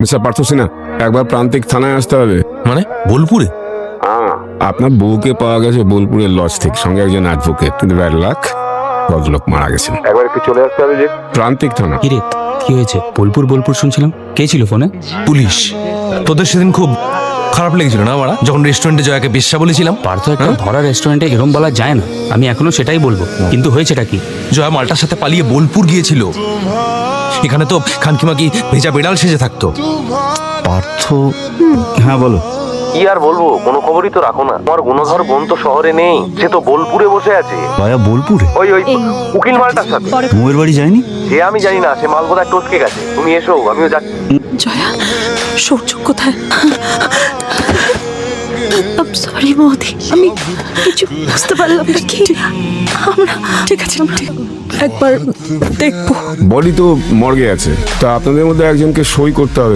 Mister Partha Sinha, একবার প্রান্তিক থানায় আসতে হবে। মানে বোলপুরে? আপনার বউকে পাওয়া গেছে বোলপুরের লজ থেকে, সঙ্গে একজন অ্যাডভোকেট, কিন্তু ব্যাড লাক, ভদ্রলোক মারা গেছেন। একবার একটু চলে আসতে হবে যে প্রান্তিক থানা। কিরে, কি হয়েছে? বোলপুর শুনছিলাম, কে ছিল ফোনে? পুলিশ। তোদের সেদিন খুব খারাপ লেগেছিল না মারা, যখন রেস্টুরেন্টে জয়াকে বেশ্যা বলেছিলাম? পার্থ, একটা ভরা রেস্টুরেন্টে এরম বলা যায় না। আমি এখনো সেটাই বলবো, কিন্তু হয়েছেটা কি? জয়া মালটার সাথে পালিয়ে বোলপুর গিয়েছিল। এখানে তো খানকিমাকি ভেজা বেড়াল সেজে থাকতো। পার্থ? হ্যাঁ বলো। কি আর বলবো, কোনো খবরই তো রাখো না। আমার গুণধর বোন তো শহরে নেই, সে তো বোলপুরে বসে আছে। ভাইয়া বোলপুরে? ওই উকিল মালটার সাথে। বউয়ের বাড়ি যায়নি? সে আমি জানি না, সে মাল বোধহয় টসকে গেছে। তুমি এসো, আমিও যাচ্ছি। জয়া, সূর্য কোথায়? সরি মৌদি, আমি কিছু বুঝতে পারলাম না। কি আমরা ঠিক আছে, একবার দেখবো। বডি তো মর্গে আছে, তা আপনাদের মধ্যে একজনকে সই করতে হবে।